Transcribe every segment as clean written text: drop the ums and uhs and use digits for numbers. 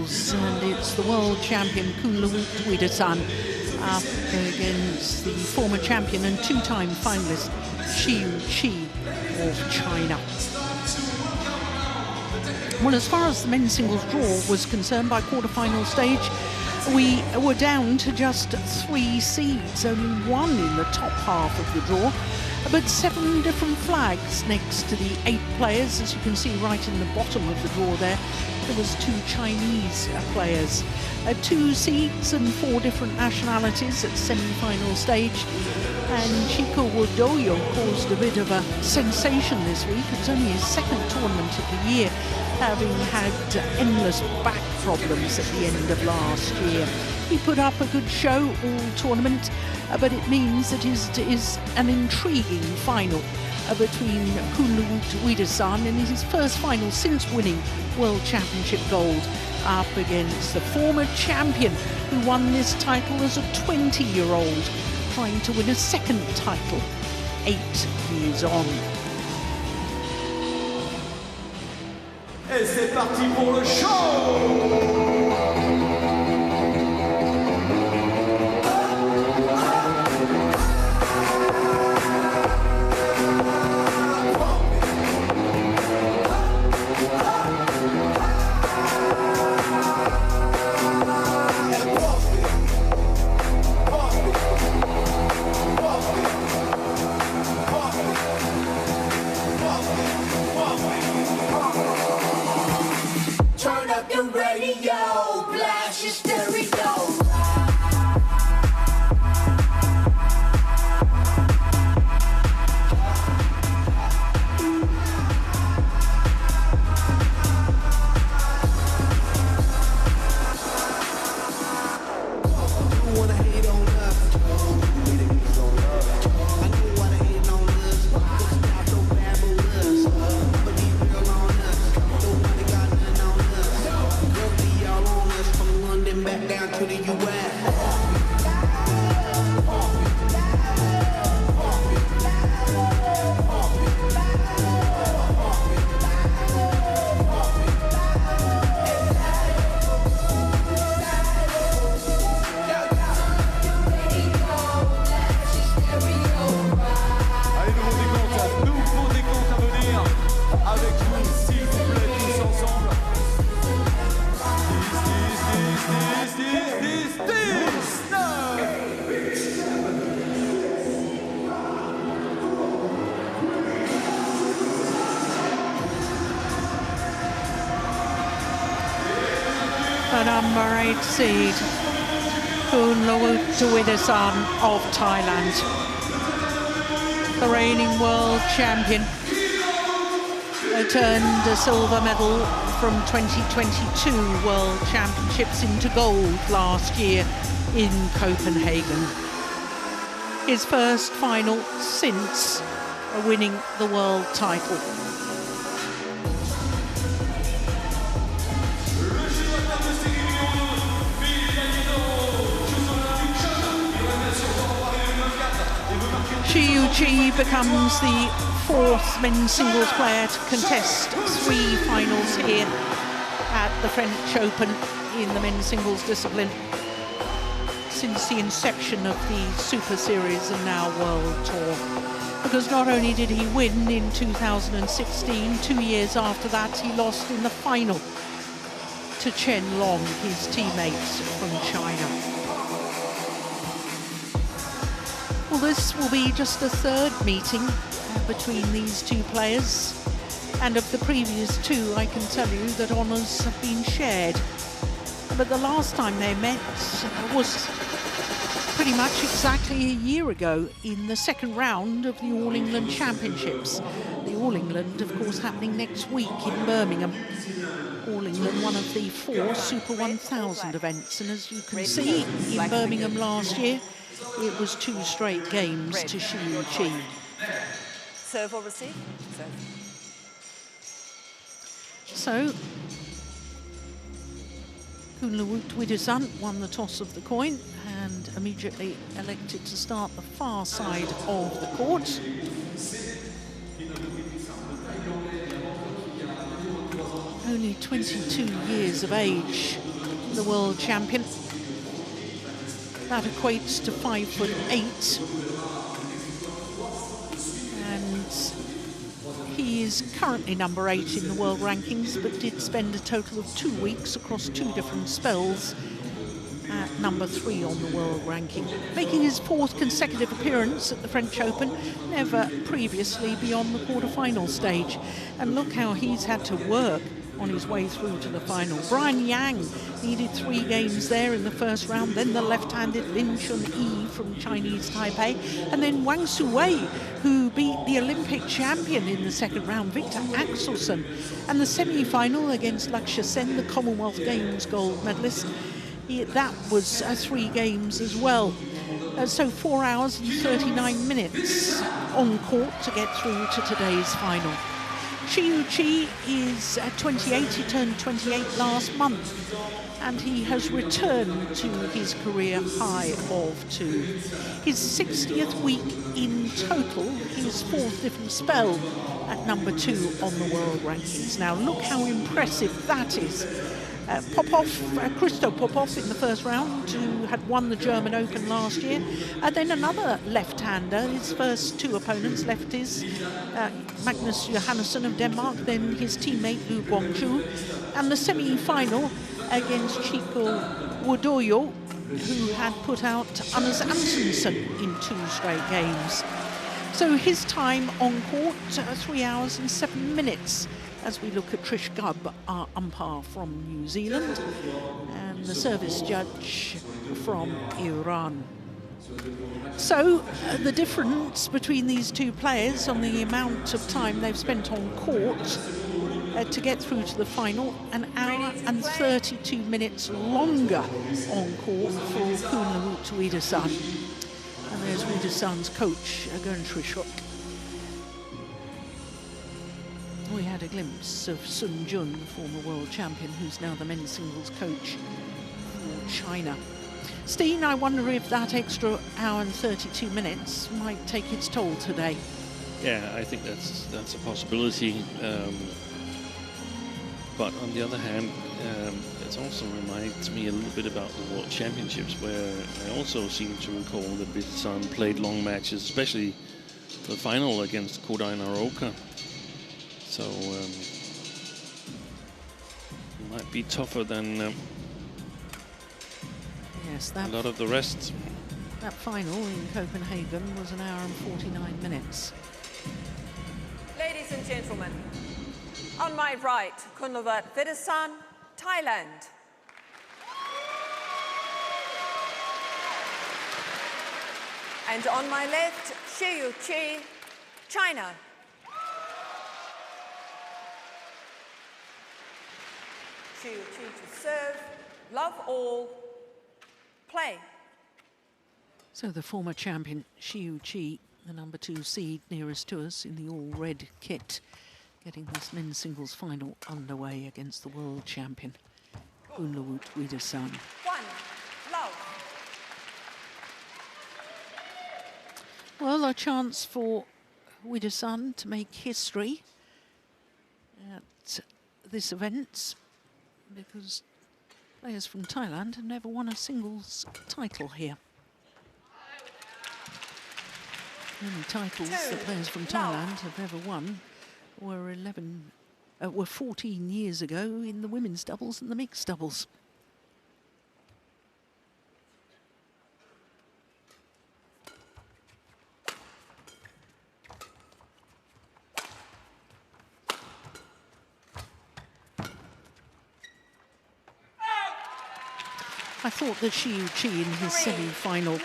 singles, and it's the world champion Kunlavut Vitidsarn up against the former champion and two-time finalist Shi Yu Qi of China. Well, as far as the men's singles draw was concerned, by quarter-final stage, we were down to just 3 seeds, only one in the top half of the draw, but 7 different flags next to the 8 players. As you can see right in the bottom of the draw there was 2 Chinese players. 2 seeds and 4 different nationalities at semi-final stage. And Chico Wodoyo caused a bit of a sensation this week. It's only his 2nd tournament of the year, having had endless back problems at the end of last year. He put up a good show all tournament, but it means that it is an intriguing final between Kunlavut Vitidsarn in his first final since winning World Championship gold, up against the former champion who won this title as a 20-year-old, trying to win a 2nd title 8 years on. Et c'est parti pour le show! Number 8 seed, Kunlavut Vitidsarn of Thailand, the reigning world champion, turned a silver medal from 2022 World Championships into gold last year in Copenhagen. His first final since winning the world title. Shi Yu Qi becomes the 4th men's singles player to contest 3 finals here at the French Open in the men's singles discipline since the inception of the Super Series and now World Tour. Because not only did he win in 2016, 2 years after that he lost in the final to Chen Long, his teammates from China. Well, this will be just the 3rd meeting between these 2 players, and of the previous 2 I can tell you that honours have been shared. But the last time they met was pretty much exactly a year ago in the 2nd round of the All England Championships. The All England, of course, happening next week in Birmingham. All England, one of the 4 Super 1000 events, and as you can see in Birmingham last year, it was 2 straight games to Shi Yu Qi. Serve or receive? So, Kunlavut Vitidsarn won the toss of the coin and immediately elected to start the far side of the court. Only only 22 years of age, the world champion. That equates to 5'8". And he is currently number 8 in the world rankings, but did spend a total of 2 weeks across 2 different spells at number 3 on the world ranking, making his 4th consecutive appearance at the French Open, never previously beyond the quarterfinal stage. And look how he's had to work on his way through to the final. Brian Yang needed 3 games there in the first round, then the left-handed Lin Chun-yi from Chinese Taipei, and then Wang Suwei, who beat the Olympic champion in the second round, Victor Axelsen, and the semi-final against Lakshya Sen, the Commonwealth Games gold medalist. That was 3 games as well. So 4 hours and 39 minutes on court to get through to today's final. Shi Yu Qi is 28, he turned 28 last month, and he has returned to his career high of 2. His 60th week in total, his 4th different spell at number 2 on the world rankings. Now look how impressive that is. Christo Popov in the first round, who had won the German Open last year. Then another left-hander, his first 2 opponents, lefties, Magnus Johannesson of Denmark, then his teammate Lu Guangzhou, and the semi-final against Chico Wodoyo, who had put out Anders Antonsen in 2 straight games. So his time on court, 3 hours and 7 minutes. As we look at Trish Gubb, our umpire from New Zealand, and the service judge from Iran. So the difference between these 2 players on the amount of time they've spent on court to get through to the final, 1 hour and 32 minutes longer on court for Kunlavut Vitidsarn. And there's Vitidsarn's coach, Gerntrishuk. We had a glimpse of Sun Jun, the former world champion, who's now the men's singles coach for China. Steen, I wonder if that extra hour and 32 minutes might take its toll today. Yeah, I think that's a possibility. But on the other hand, it also reminds me a little bit about the World Championships, where I also seem to recall that Vitidsarn played long matches, especially the final against Kodai Naroka. So it might be tougher than yes, a lot of the rest. That final in Copenhagen was 1 hour and 49 minutes. Ladies and gentlemen, on my right, Kunlavut Vitidsarn, Thailand. And on my left, Shi Yu Qi, China. Shi Yu Qi to serve, love all, play. So the former champion, Shi Yu Qi, the number 2 seed nearest to us in the all-red kit, getting this men's singles final underway against the world champion, Kunlavut Vitidsarn. 1, love. Well, a chance for Vitidsarn to make history at this event, because players from Thailand have never won a singles title here. The only titles the players from Thailand have ever won were 14 years ago in the women's doubles and the mixed doubles. I thought that Shi Yu Qi in his semi-final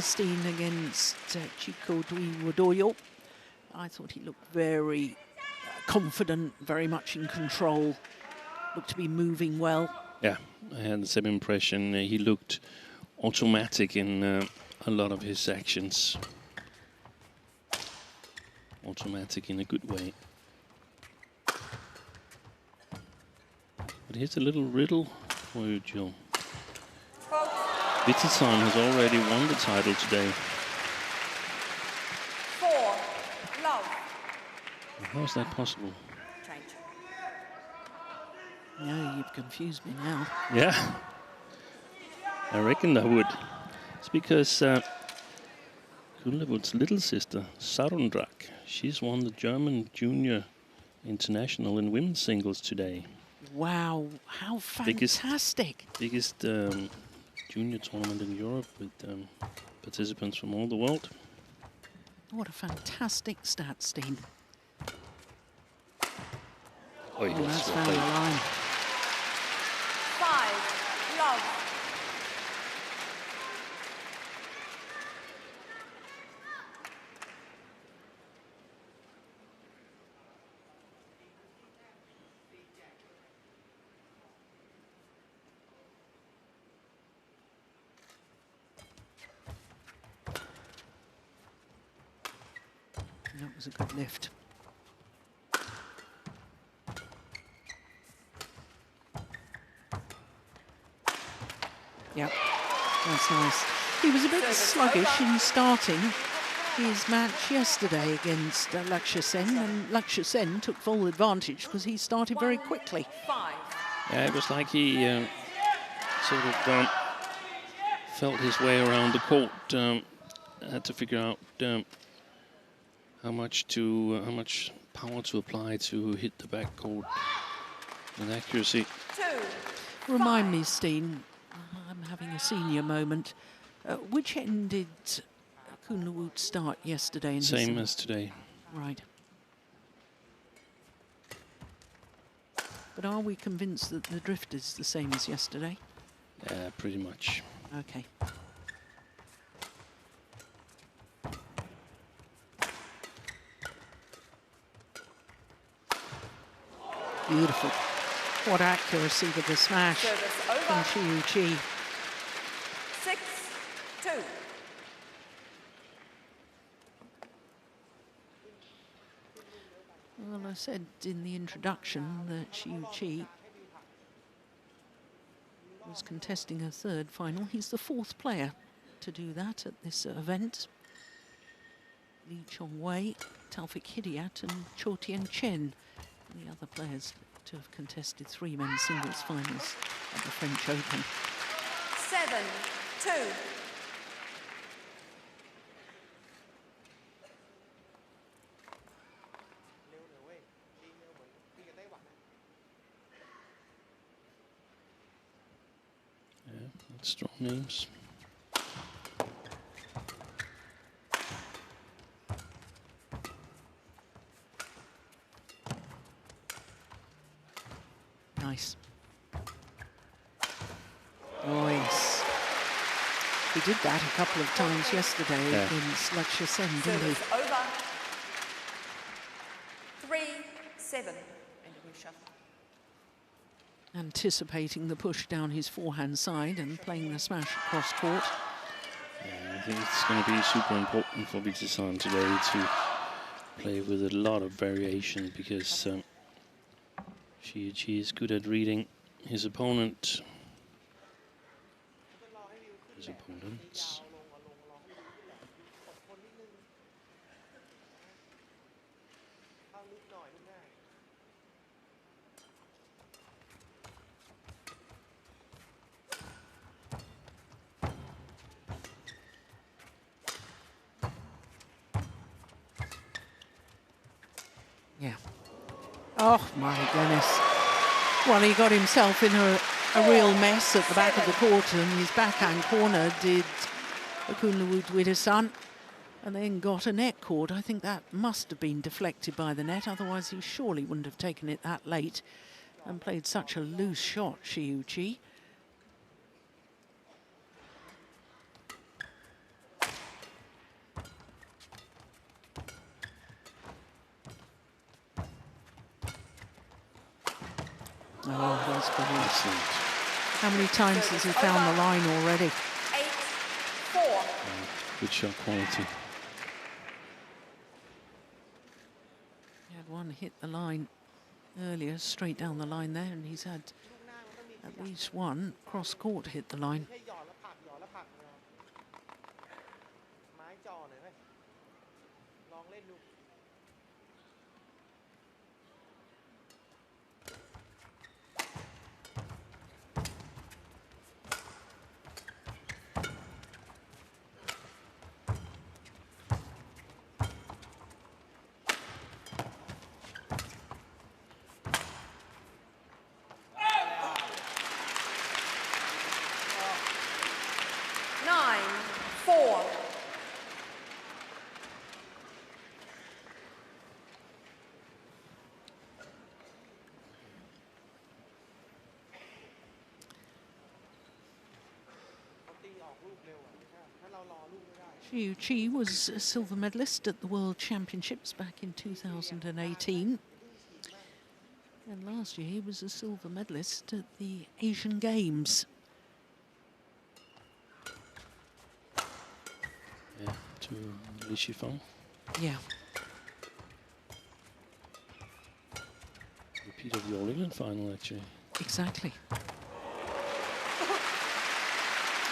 Steen against Chico Wodoyo, I thought he looked very confident, very much in control, looked to be moving well. Yeah, I had the same impression. He looked automatic in a lot of his actions. Automatic in a good way. But here's a little riddle for you, Jill. Vitidsarn has already won the title today. 4, love. How is that possible? Change. No, you've confused me now. Yeah, I reckon I would. It's because Kunlavut's little sister, Sarundrak, she's won the German Junior International in women's singles today. Wow, how fantastic. Biggest junior tournament in Europe with participants from all the world. What a fantastic stat, Steen. Oh, Oh, that's found the line. 5, love. That was a good lift. Yep, that's nice. He was a bit sluggish in starting his match yesterday against Lakshya Sen, and Lakshya Sen took full advantage because he started very quickly. 5. Yeah, it was like he sort of felt his way around the court. Had to figure out how much power to apply to hit the backcourt with accuracy. 2. Remind me, Steen, I'm having a senior moment. Which end did Kunlavut start yesterday? In Same as today. Right. But are we convinced that the drift is the same as yesterday? Yeah, pretty much. Okay. Beautiful. What accuracy with the smash from Shi Yu Qi. 6, 2. Well, I said in the introduction that Shi Yu Qi was contesting a third final. He's the 4th player to do that at this event. Li Chongwei, Taufik Hidayat and CHN, the other players to have contested 3 men's singles finals at the French Open. 7, 2. Yeah, that's strong names. Nice. Nice. He did that a couple of times yesterday against Lakshya Sen, didn't he? Service over. 3, 7. And we shuffle. Anticipating the push down his forehand side and playing the smash across court. Yeah, I think it's going to be super important for Vitidsarn today to play with a lot of variation because Shi Yu Qi is good at reading his opponent. His opponents. Yeah. Oh my goodness. Well, he got himself in a real mess at the back of the court, and his backhand corner did Kunlavut Vitidsarn, and then got a net cord. I think that must have been deflected by the net, otherwise he surely wouldn't have taken it that late and played such a loose shot, Shi Yu Qi. Oh, that's brilliant. Excellent. How many times has he found the line already? 8, 4. Good shot quality. He had one hit the line earlier, straight down the line there, and he's had at least one cross court hit the line. 4. Shi Yu Qi was a silver medalist at the World Championships back in 2018. And last year he was a silver medalist at the Asian Games. Yeah, to Li Shifeng. Yeah. Repeat of the All England final, actually. Exactly.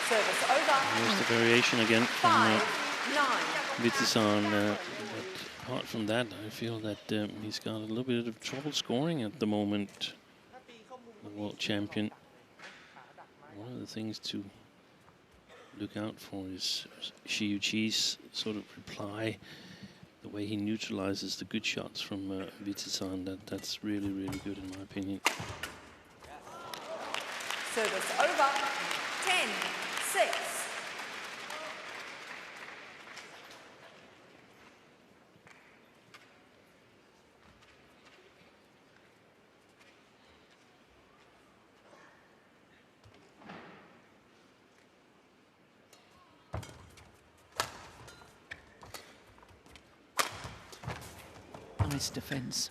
Service over. There's the variation again from 5-9. Vitidsarn. But apart from that, I feel that he's got a little bit of trouble scoring at the moment. The world champion. One of the things to look out for is Shi Yu Qi's sort of reply, the way he neutralizes the good shots from Vitidsarn. That's really, really good in my opinion. Service over. 10-6. Nice defense.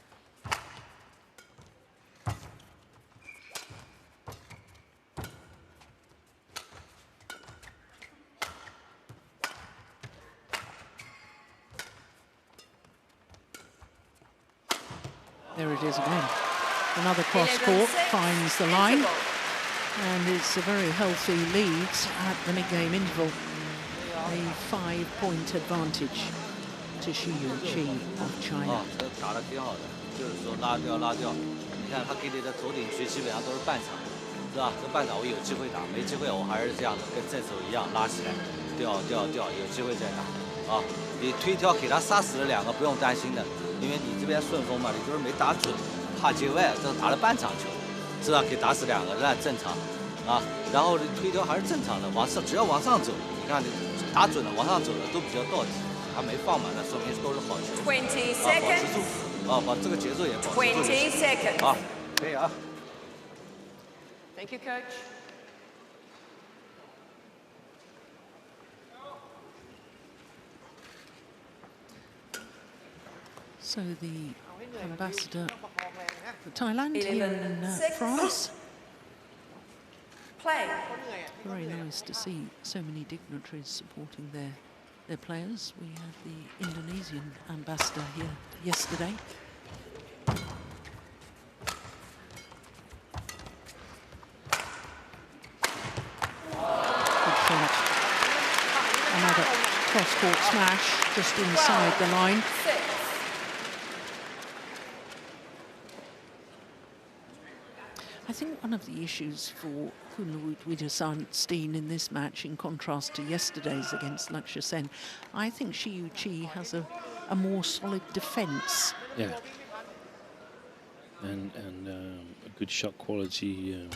There it is again. Another cross court finds the line. And it's a very healthy lead at the mid-game interval. A 5-point advantage to Shi Yu Qi of China. 打得挺好的，就是说拉掉。你看他给你的头顶区基本上都是半场，是吧？这半场我有机会打，没机会我还是这样的，跟正手一样拉起来，掉，有机会再打。啊，你推挑给他杀死了2个不用担心的，因为你这边顺风嘛，你就是没打准，怕界外，这打了半场球，是吧？给打死2个那正常，啊，然后推挑还是正常的，往上只要往上走，你看你打准了，往上走的都比较到底。 还没放满，那说明都是好球。20 保持住， seconds. 把这个节奏也保持住。 20 seconds. 可以啊。 Thank you, coach. So the ambassador for Thailand here in 11-6. France. Play. Very nice to see so many dignitaries supporting their players. We had the Indonesian ambassador here yesterday. Good shot. Another cross-court smash just inside the line. 6. I think one of the issues for Kunlavut Vitidsarn in this match, in contrast to yesterday's against Lakshya Sen, I think Shi Yu Qi has a more solid defence. Yeah. And a good shot quality and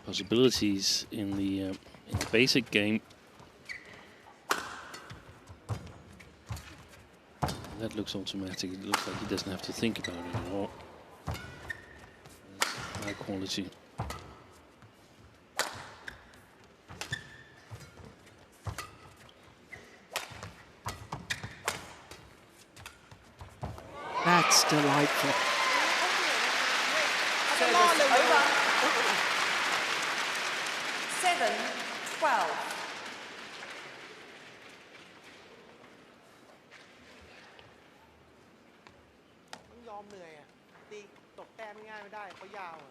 possibilities in the basic game. That looks automatic. It looks like he doesn't have to think about it at all. High quality. That's delightful. Service over. 7-12. ยอมเหนื่อยอ่ะตีตกแต้มง่ายไม่ได้เขายาวอ่ะ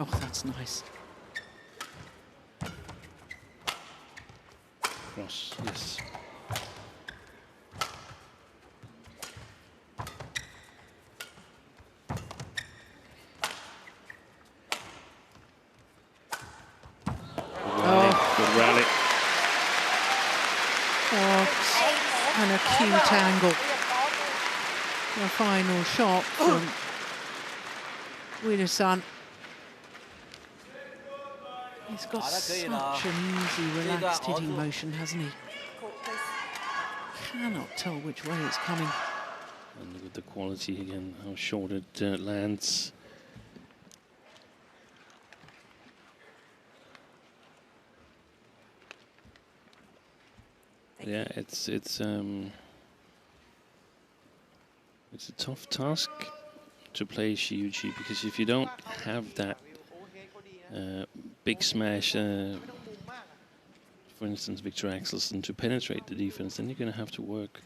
Oh, that's nice. Cross, yes. And a cute angle. The final shot from Vitidsarn. He's got such an easy, relaxed hitting motion, hasn't he? Cannot tell which way it's coming. And look at the quality again, how short it lands. Yeah, it's a tough task to play Shi Yu Qi, because if you don't have that big smash, for instance, Victor Axelsen, to penetrate the defense, then you're going to have to work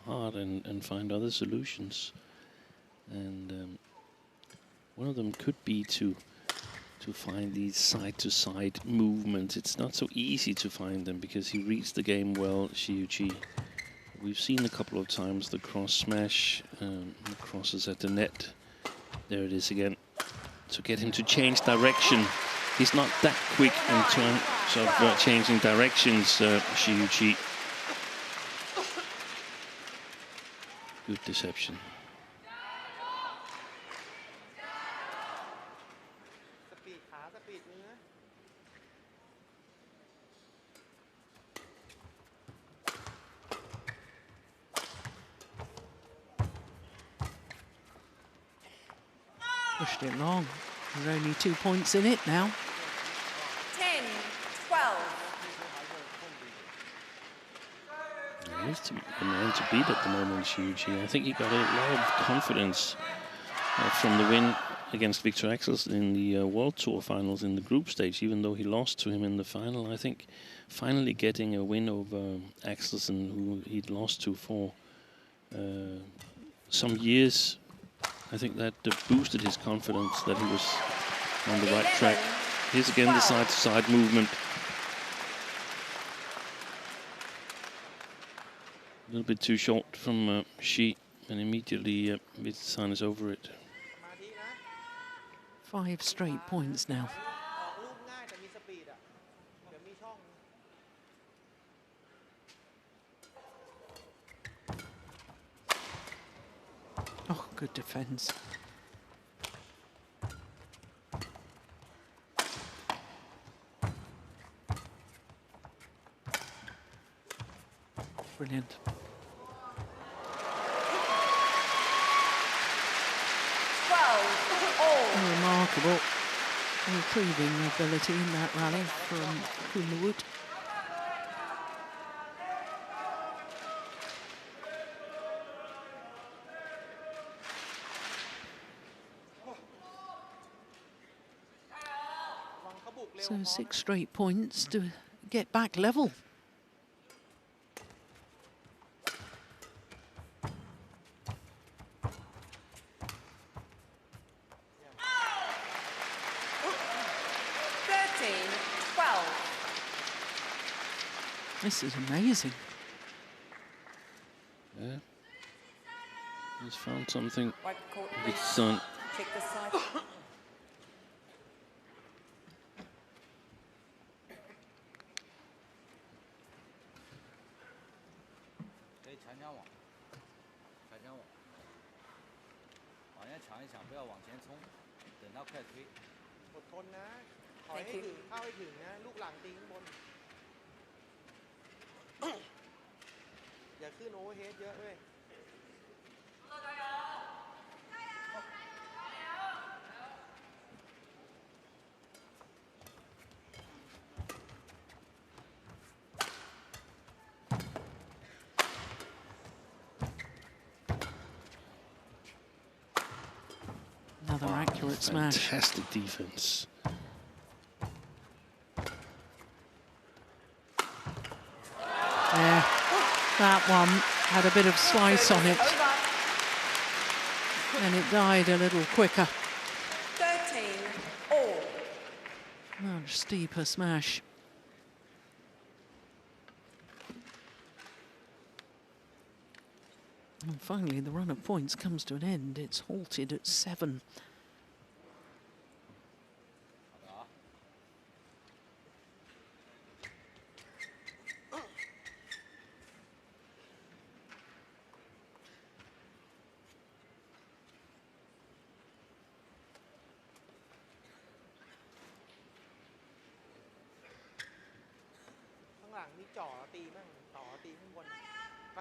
hard and find other solutions. And one of them could be to find these side-to-side movements. It's not so easy to find them because he reads the game well, Shi Yu Qi. We've seen a couple of times the cross smash, crosses at the net. There it is again. To get him to change direction. He's not that quick in terms of changing directions, Shi Yu Qi. Good deception. Pushed it long. There's only 2 points in it now. 10, 12. He's the man to beat at the moment, Shi Yu Qi. I think he got a lot of confidence from the win against Victor Axelsen in the World Tour finals in the group stage, even though he lost to him in the final. I think finally getting a win over Axelsen, who he'd lost to for some years, I think that boosted his confidence that he was on the right track. Here's again the side-to-side movement. A little bit too short from Shi, and immediately Vitidsarn is over it. 5 straight points now. Oh, good defense. Brilliant. Remarkable retrieving ability in that rally from Kunlavut. So 6 straight points to get back level. This is amazing. Yeah. He's found something. Vitidsarn. Check this side. Another accurate smash. Fantastic defense. Yeah, that one had a bit of slice on it. And it died a little quicker. 13 all. Much steeper smash. And finally, the run of points comes to an end. It's halted at 7. งนี่จ่อตีมั่งต่อตีข้างบนไป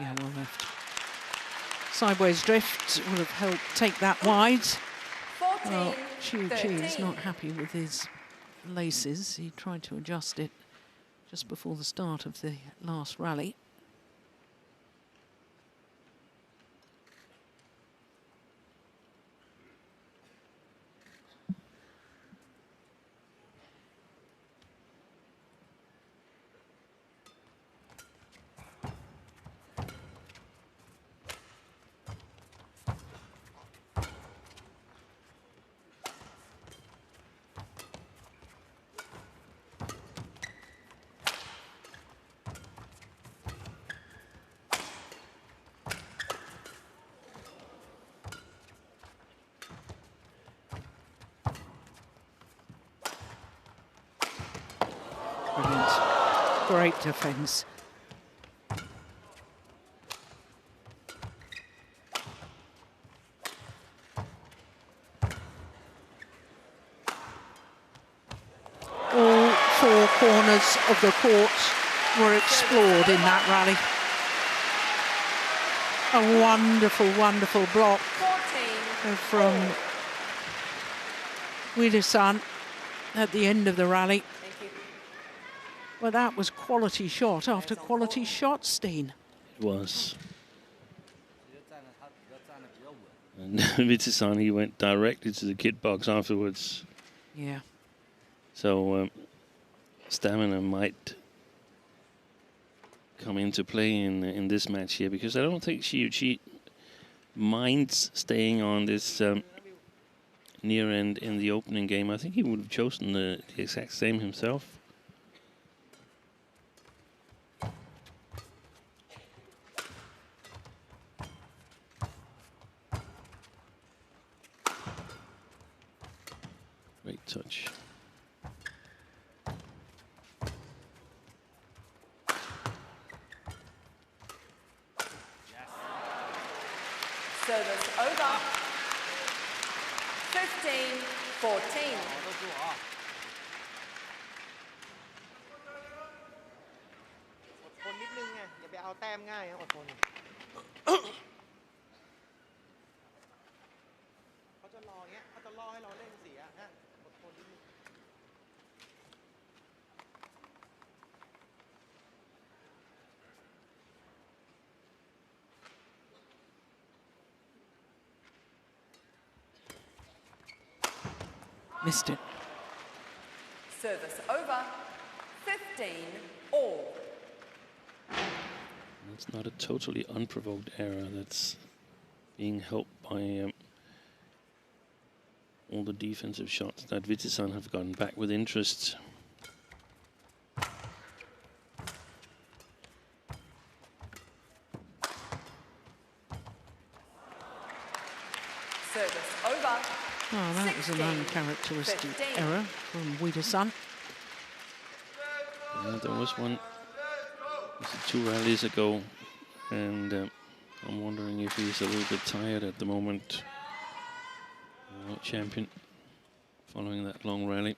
Yeah, well left. Sideways drift would have helped take that wide. 14, Well, Shi Yu Qi is 13. not happy with his laces. He tried to adjust it just before the start of the last rally. Brilliant. Great defence. All four corners of the court were explored in that rally. A wonderful, wonderful block 14. from Vitidsarn at the end of the rally. Thank you. Well, that was quality shot after quality shot, Steen. It was. And Vitidsarn, he went directly to the kit box afterwards. Yeah. So stamina might come into play in this match here, because I don't think Shi Yu Qi minds staying on this near end in the opening game. I think he would have chosen the exact same himself. Great touch. Service over. 15, 14. อดทนนิดนึงไงอย่าไปเอาแต้มง่ายนะอดทนเขาจะรอเงี้ยเขาจะรอให้เราเล่นเสียฮะอดทนนิดนึง Missed it. Service over. 15, all. It's not a totally unprovoked error. That's being helped by all the defensive shots that Vitidsarn have gotten back with interest. Service over. Oh, that was an 16, uncharacteristic 15. error from Vitidsarn. Yeah, there was one 2 rallies ago, and I'm wondering if he's a little bit tired at the moment. Champion, following that long rally.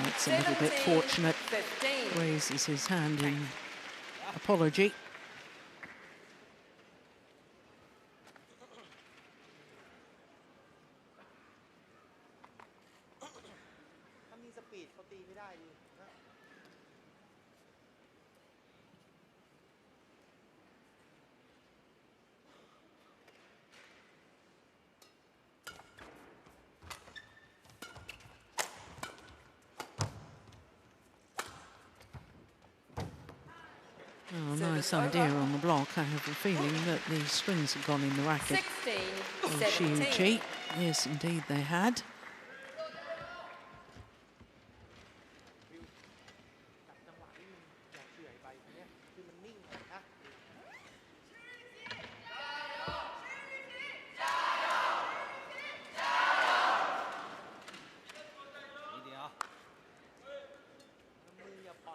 It's a little bit 17, fortunate. 15. Raises his hand in apology. ถ้ามีสปีดเขาตีไม่ได้ดินะ Oh, nice idea on the block. I have a feeling that the strings have gone in the racket 16, of Shi Yu 17. Qi. Yes, indeed they had.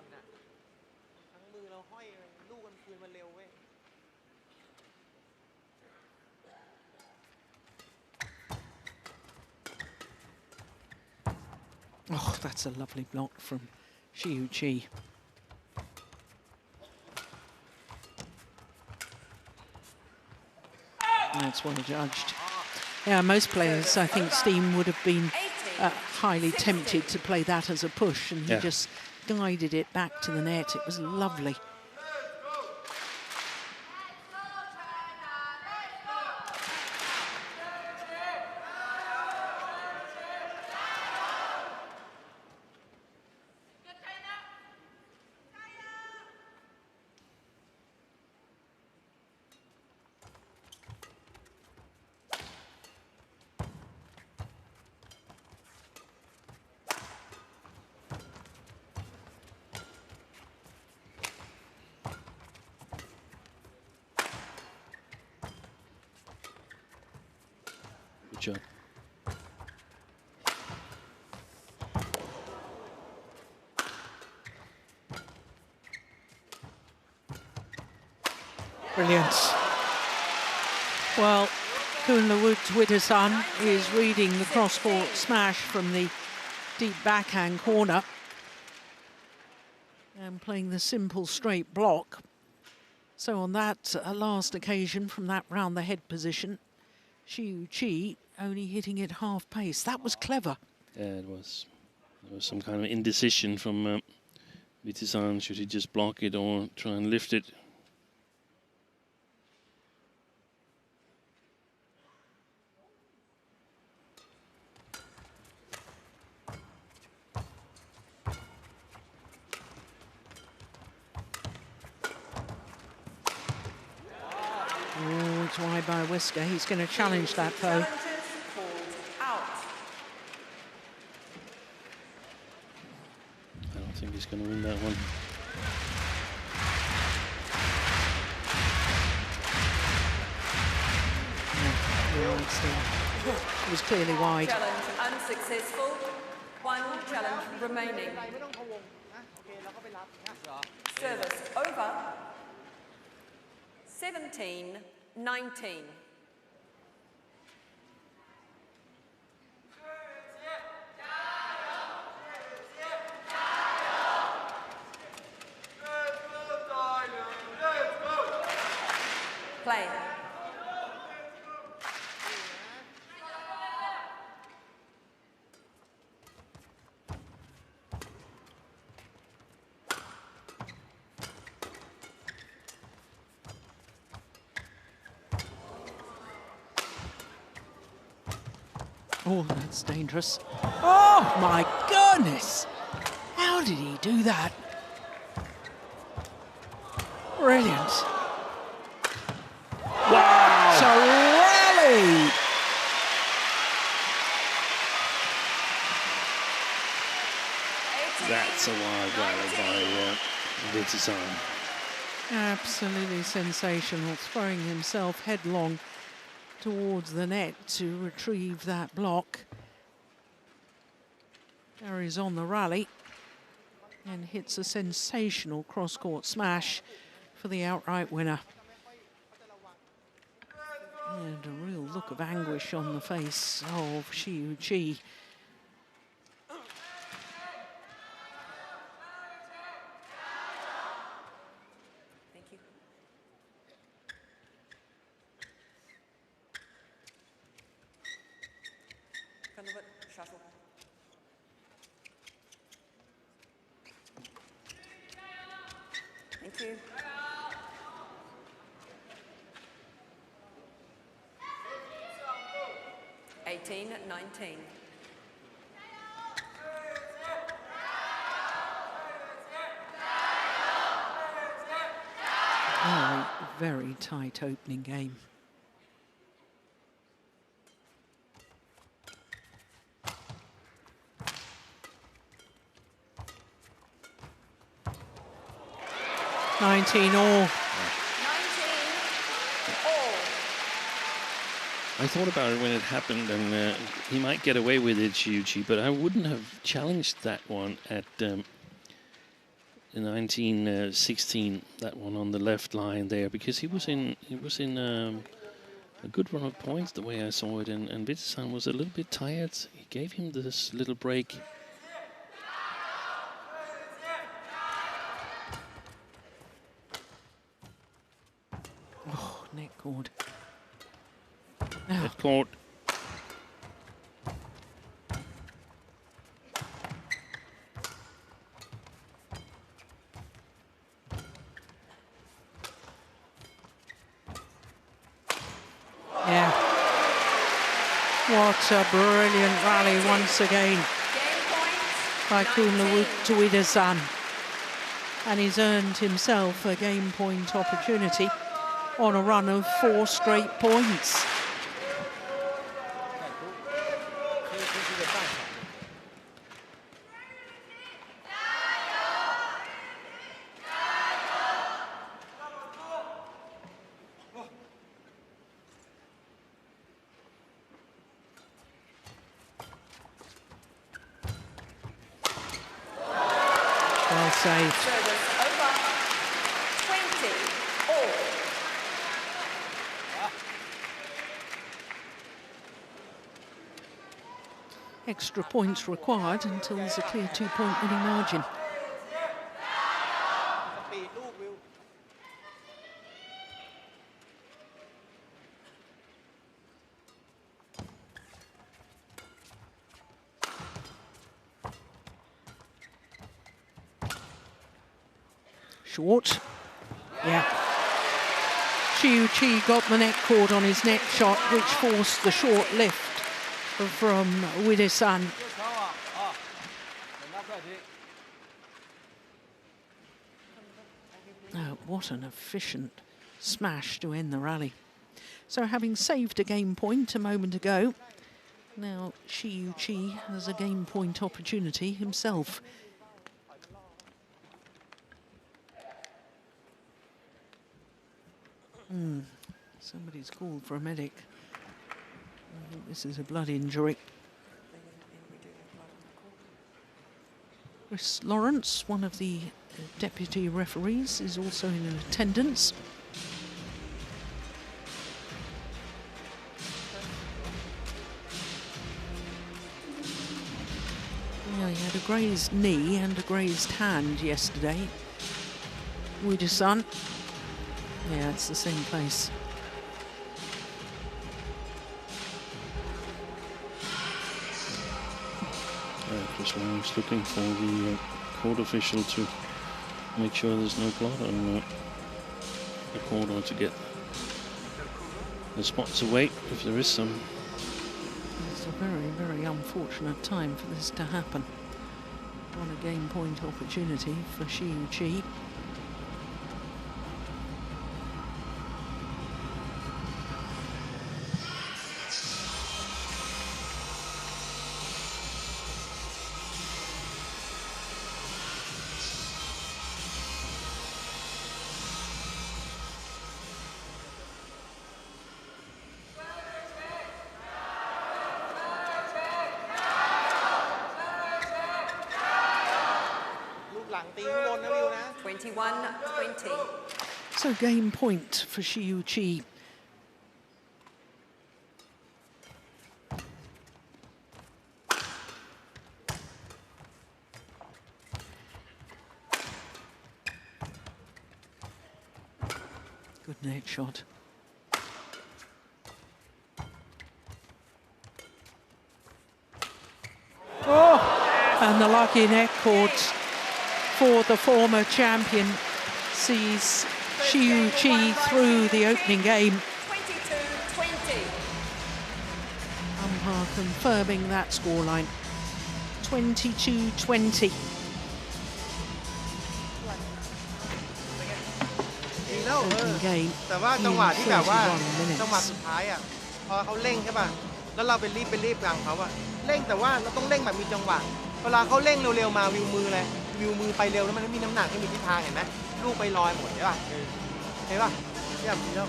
อนน่ะทั้งมือเราห้อยลูกกันคืนมันเร็วเว้ย Oh, that's a lovely block from Shi Yu Qi. That's well judged. Yeah, most players, I think, Steen would have been highly tempted to play that as a push, and he just guided it back to the net. It was lovely. Job. Brilliant. Well, Kunlavut Vitidsarn is reading the cross-court smash from the deep backhand corner and playing the simple straight block. So on that last occasion from that round the head position, Shi Yu Qi only hitting it half pace. That was clever. Yeah, it was. There was some kind of indecision from Vitidsarn. Should he just block it or try and lift it? Oh, it's wide by Whisker. He's going to challenge that, though. I don't think he's going to win that one. It was clearly wide. Challenge unsuccessful. One challenge remaining. Service over. 17-19. Play. Oh, that's dangerous. Oh, my goodness. How did he do that? Brilliant. Wow. It's a rally. That's a wild rally by Vitidsarn. Absolutely sensational, throwing himself headlong towards the net to retrieve that block. Carries on the rally and hits a sensational cross-court smash for the outright winner. And a real look of anguish on the face of Shi Yu Qi. Thank you. Kunlavut, shuttle. Thank you. Eighteen, 19. Very, very tight opening game. $19 all. I thought about it when it happened, and he might get away with it, Shi Yu Qi, but I wouldn't have challenged that one at in 1916. That one on the left line there, because he was in a good run of points the way I saw it, and Vitidsarn was a little bit tired. He gave him this little break. Oh, net cord. Net cord. Yeah. What a brilliant rally once again by Kunlavut Vitidsarn. And he's earned himself a game point opportunity on a run of 4 straight points. Well saved. Service over. 20 all. Extra points required until there's a clear 2-point winning margin. สปีดลูกวิว Short. Yeah. Shi Yu Qi got the net cord on his net shot, which forced the short lift from Vitidsarn. Oh, what an efficient smash to end the rally. So having saved a game point a moment ago, now Shi Yu Qi has a game point opportunity himself. Somebody's called for a medic. I think this is a blood injury. Chris Lawrence, one of the deputy referees, is also in attendance. Yeah, he had a grazed knee and a grazed hand yesterday. Vitidsarn. Yeah, it's the same place. Chris Lawrence looking for the court official to make sure there's no blood on the court, or to get the spots away if there is some. It's a very, very unfortunate time for this to happen. On a game point opportunity for Shi Yu Qi. So game point for Shi Yu Qi. Good net shot. Oh, and the lucky net cord for the former champion sees Shi Yu Qi through the opening game. 22-20. Umpire confirming that scoreline. 22-20. ดีแล้ว Opening game แต่ว่าจังหวะที่แบบว่า in จังหวะ 31 สุ minutes. ดท้ายอ่ะพอเขาเร่งใช่ป่ะแล้วเราไปรีบกลางเขาอ่ะเร่งแต่ว่าเราต้องเร่งแบบมีจังหวะเวลาเขาเร่งเร็วๆมาวิวมือเลยวิวมือไปเร็วแล้วมันไม่มีน้ำหนักไม่มีทิศทางเห็นไหมลูกไปลอยหมดใช่ป่ะเห็นป่ะเยี่ยมดีแล้ว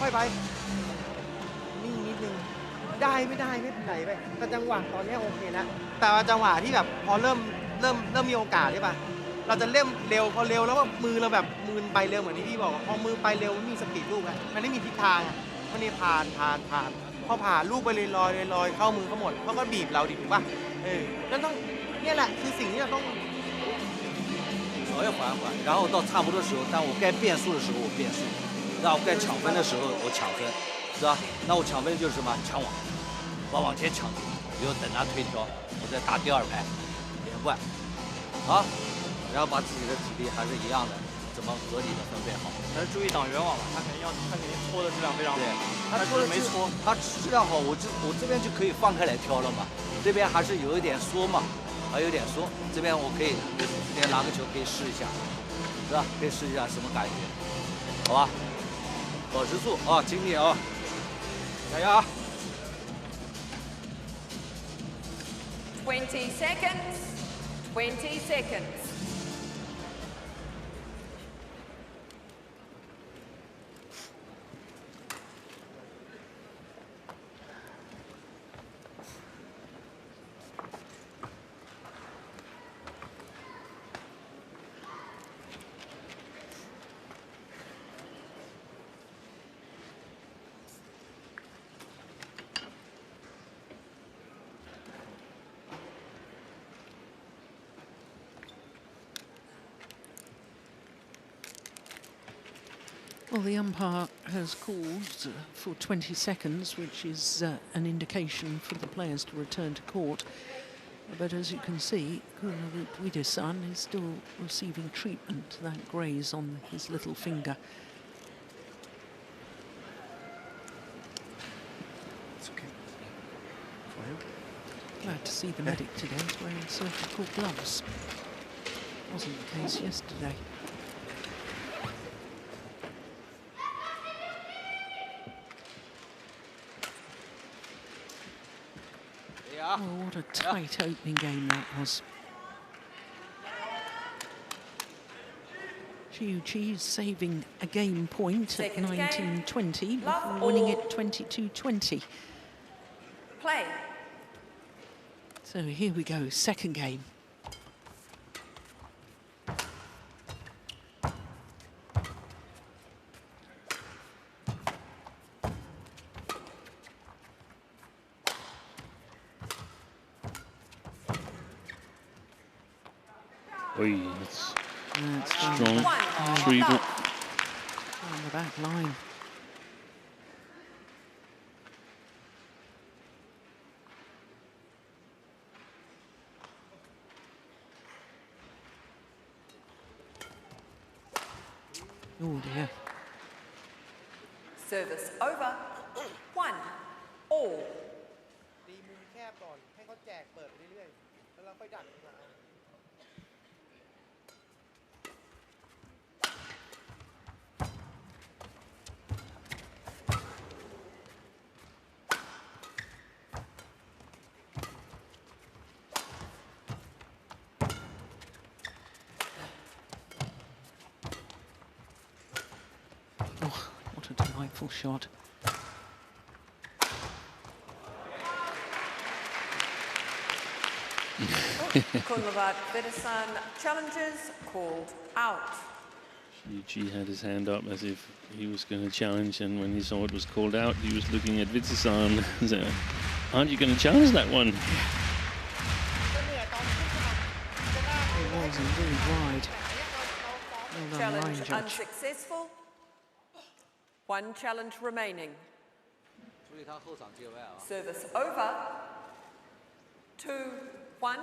ค่อยๆไปนิ่งนิดนึงได้ไม่เป็นไรไปแต่จังหวะตอนนี้โอเคนะแต่ว่าจังหวะที่แบบพอเริ่มมีโอกาสใช่ป่ะ เราจะเล่นเร็วพอเร็วแล้วว่ามือเราแบบมือไปเร็วเหมือนที่พี่บอกพอมือไปเร็วมันมีสปีดลูกอะมันไม่มีทิศทางมันนี่ผ่านพอผ่านลูกไปลอยเข้ามือเขาหมดเขาก็บีบเราดิถูกป่ะนั่นต้องเนี่ยแหละคือสิ่งที่เราต้อง我要缓，然后到差不多的时候，当我该变速的时候我变速，然后该抢分的时候我抢分，是吧？那我抢分就是什么？抢网，往前抢，以后等他退挑，我再打第2排，连贯，好，然后把自己的体力还是一样的，怎么合理的分配好。还是注意挡圆网吧，他肯定搓的质量非常好。对，他搓的没搓，他质量好，我这边就可以放开来挑了嘛，这边还是有一点缩嘛。还有点缩，这边我可以今天拿个球可以试一下，是吧？可以试一下什么感觉，好吧？保持住啊，精力啊，加油啊！20 seconds. 20 seconds. Well, the umpire has called for 20 seconds, which is an indication for the players to return to court. But as you can see, Kunlavut Vitidsarn is still receiving treatment to that graze on his little finger. It's okay. For him. Glad to see the medic today is wearing surgical gloves. Wasn't the case yesterday. Oh, what a tight opening game that was. Shi Yu Qi is saving a game point at 19-20 before winning it 22-20. Play. So here we go, second game. Oi, that's strong One. retrieval. On the back line. Oh dear. Service over. 1 all. ตีมุมแคบก่อนให้เขาแจกเปิดไปเรื่อยๆแล้วเราค่อยดักดีกว่า Oh, what a delightful shot. Kunlavut Vitidsarn challenges called out. Shi Yu Qi had his hand up as if he was going to challenge, and when he saw it was called out, he was looking at Vitidsarn. So, aren't you going to challenge that one? It was indeed wide. Well done, Challenge line judge. unsuccessful. 1 challenge remaining. 注意他后场界外啊。 Service over. 2-1.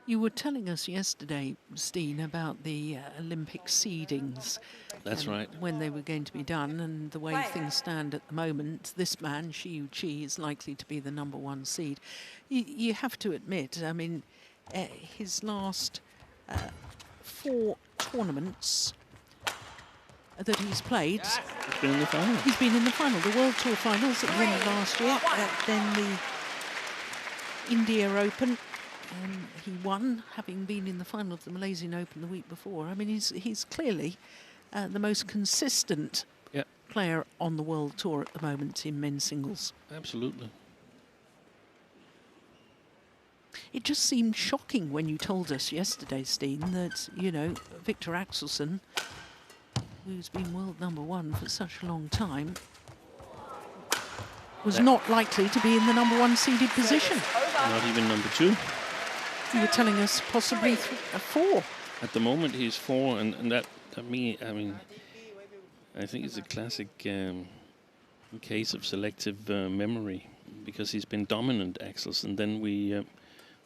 You were telling us yesterday, Steen, about the Olympic seedings. That's right. When they were going to be done, and the way Right. things stand at the moment, this man, Shi Yu Qi, is likely to be the #1 seed. You have to admit, I mean, his last 4 tournaments that he's played, He's been in the final. he's been in the final. The World Tour finals at the end of last year, then the India Open. He won, having been in the final of the Malaysian Open the week before. I mean, he's clearly the most consistent player on the World Tour at the moment in men's singles. Absolutely. It just seemed shocking when you told us yesterday, Steen, that, you know, Victor Axelsen, who's been world #1 for such a long time, was not likely to be in the #1 seeded position. Not even #2. You were telling us possibly 4. At the moment, he's 4, and that me, I mean, I think it's a classic case of selective memory, because he's been dominant, Axels, and then we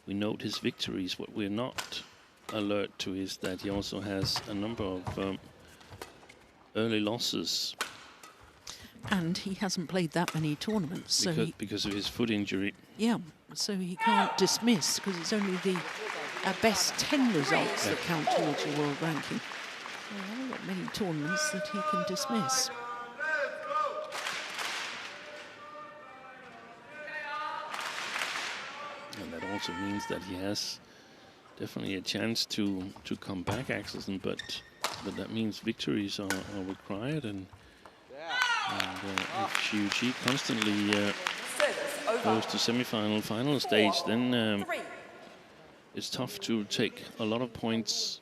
note his victories. What we're not alert to is that he also has a number of early losses. And he hasn't played that many tournaments, so because of his foot injury. Yeah, so he can't dismiss, because it's only the best 10 results that count towards your world ranking. There haven't got many tournaments that he can dismiss. And that also means that he has definitely a chance to come back, Axelsen, but that means victories are required, and if Shi Yu Qi constantly goes to semi-final, final stage, then it's tough to take a lot of points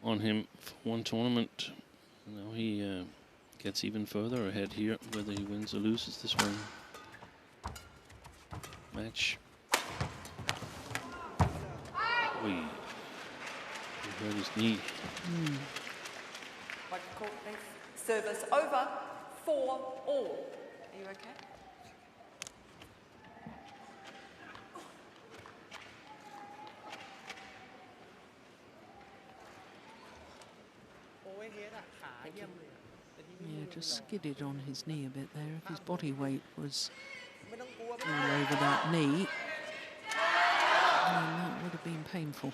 on him for one tournament. Now he gets even further ahead here, whether he wins or loses this one match. He hurt his knee. Service over, 4-all. Are you okay? Yeah, just skidded on his knee a bit there. If his body weight was all over that knee, then that would have been painful.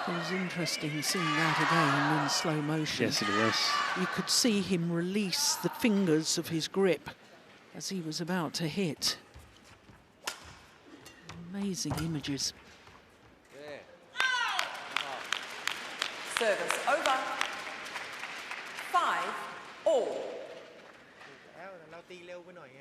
It was interesting seeing that again in slow motion. Yes, it was. You could see him release the fingers of his grip as he was about to hit. Amazing images. Service over, 5-all. เราตีเร็วไปหน่อยไง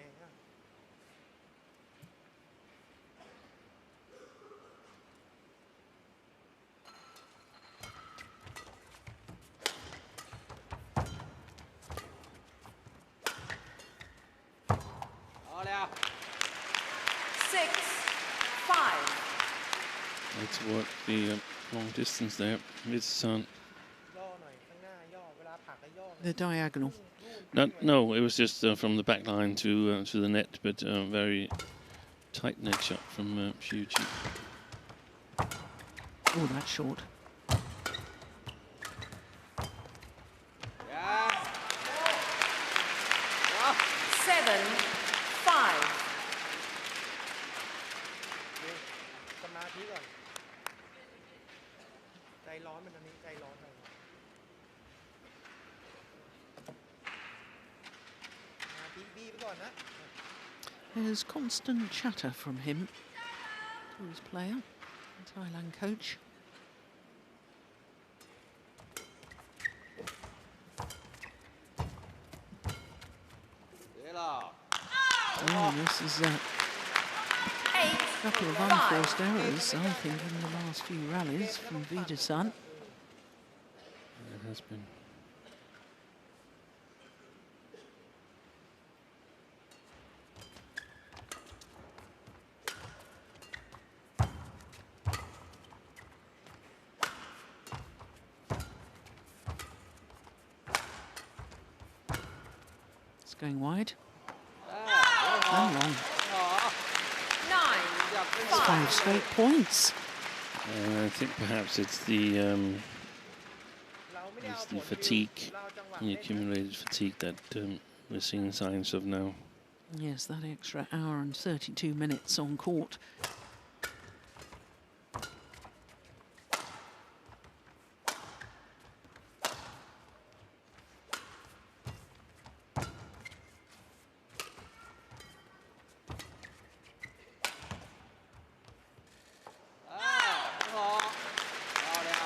6-5. Let's work the long distance there. Vitidsarn. The diagonal. No, it was just from the back line to the net, but very tight net shot from Shi Yu Qi. Oh, that's short. Seven, 5. สมาธิก่อนใจร้อนมันตอนนี้ใจร้อนเลยสมาธิบี้ไปก่อนนะ There's constant chatter from him to his player, the Thailand coach. Oh, this is a couple of unforced errors, I think, in the last few rallies from Vitidsarn. It has been. Going wide. And long. 9, It's 5 straight points. And I think perhaps it's the fatigue, the accumulated fatigue that we're seeing signs of now. Yes, that extra hour and 32 minutes on court.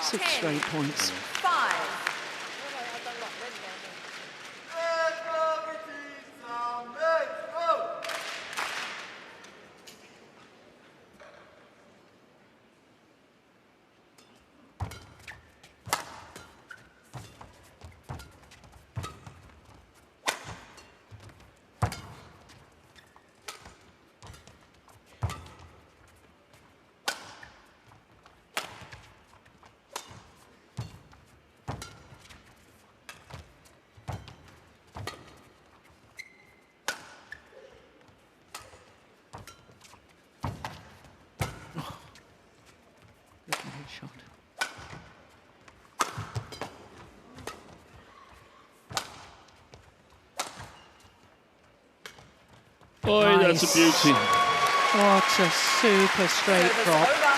Six straight points. 5. Shot. Boy, Nice. that's a beauty. What a super straight Service drop. over.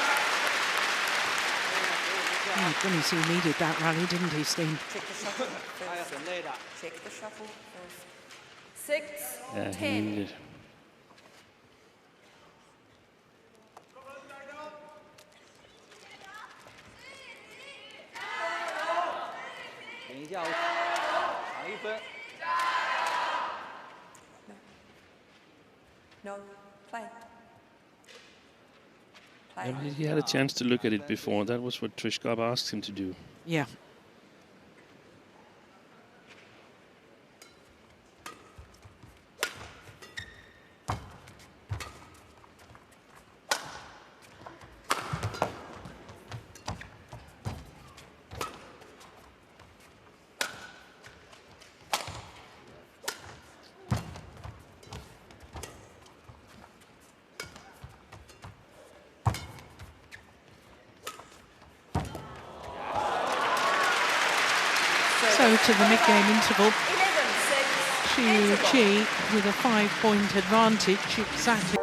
Oh, goodness, he needed that rally, didn't he, Steen? Check the shuffle first. Check the shuffle first. 6, Yeah, he 10. needed it. No, play. Play. Yeah, he had a chance to look at it before. That was what Trishkov asked him to do. Yeah. So to the mid-game interval, 11, 6. Shi Yu Qi with a 5-point advantage, exactly.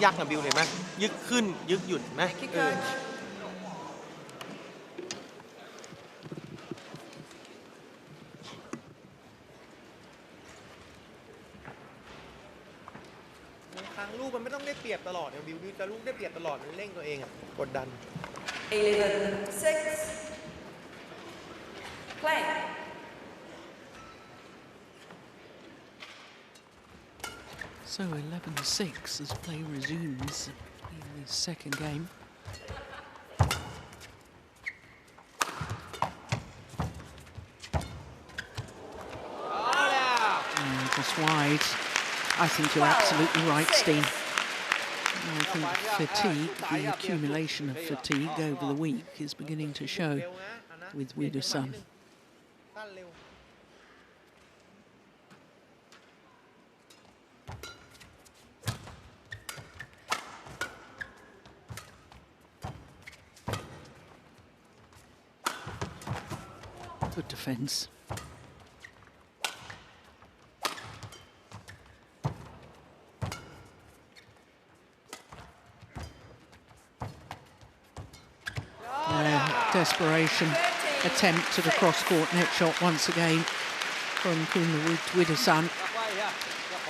ยักนะบิวเห็นไหมยึกขึ้นยึกหยุดไหมบางครั้งลูกมันไม่ต้องได้เปรียบตลอดนะบิวแต่ลูกได้เปรียบตลอดมันเร่งตัวเองอะกดดัน 11, 6. Play. So 11-6 as play resumes in the second game. Just wide. I think you're absolutely right, Steen. I think fatigue, the accumulation of fatigue over the week is beginning to show with Vitidsarn. Good defence. Desperation attempt at a cross-court net shot once again from Kunlavut Vitidsarn.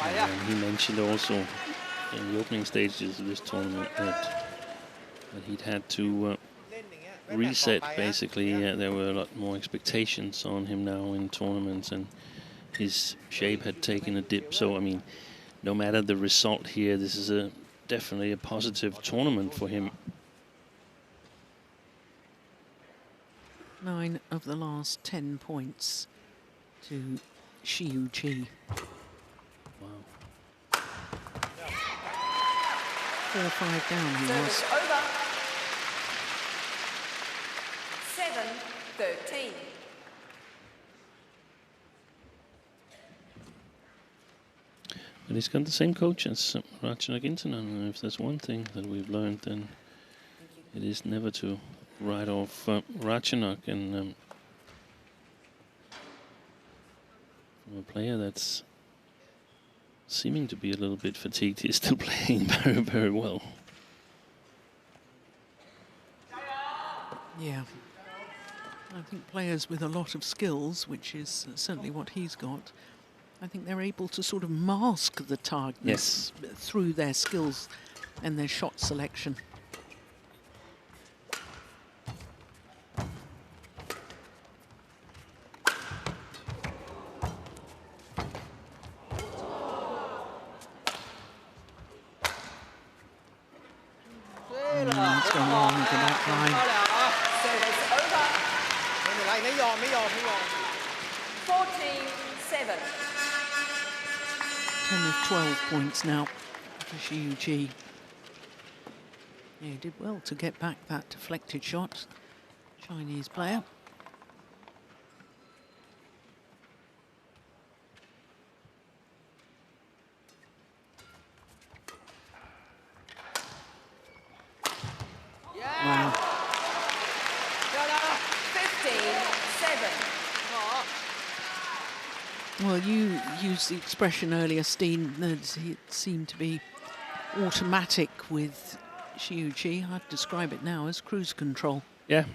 And he mentioned also in the opening stages of this tournament that But he'd had to reset, basically. There were a lot more expectations on him now in tournaments, and his shape had taken a dip. So, I mean, no matter the result here, this is definitely a positive tournament for him. 9 of the last 10 points to Shi Yu Qi. Wow. 4-5 down he was. Service over. 7-13. But he's got the same coach as Ratchanok Internet, and if there's one thing that we've learned, then it is never to write off Ratchanok, and from a player that's seeming to be a little bit fatigued, he's still playing very, very well. Yeah. I think players with a lot of skills, which is certainly what he's got, I think they're able to sort of mask the tiredness through their skills and their shot selection. It's gone wrong with the back line. Service over. ไม่ยอม 14-7. 10 of 12 points now for Shi Yu Qi. Yeah, he did well to get back that deflected shot. Chinese player. Wow. 15-7. Well, you used the expression earlier, Steen, that it seemed to be automatic with Shi Yu Qi. I'd describe it now as cruise control. Yeah.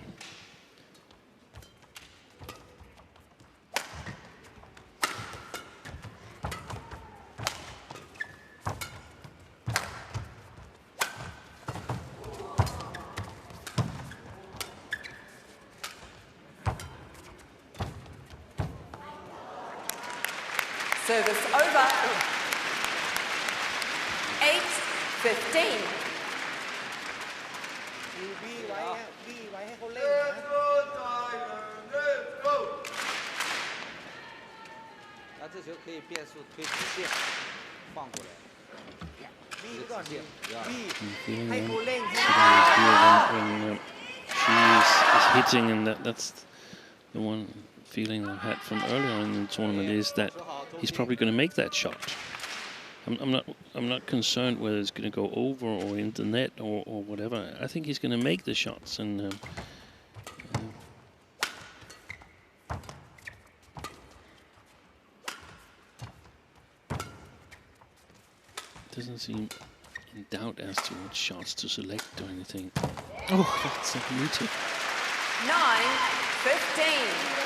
Service over. 8-15. บี้ไว้ให้เขาเล่นนะ那这球可以变速推直线，放过来。 บี้ก่อน 直线，对吧？ บี้ Feeling ให้เขาเล่น when she is hitting, and that's the one feeling I've had from earlier in the tournament, is that he's probably going to make that shot. I'm not concerned whether it's going to go over or in the net or whatever. I think he's going to make the shots, and doesn't seem in doubt as to what shots to select or anything. Oh, that's a beauty. 9-15.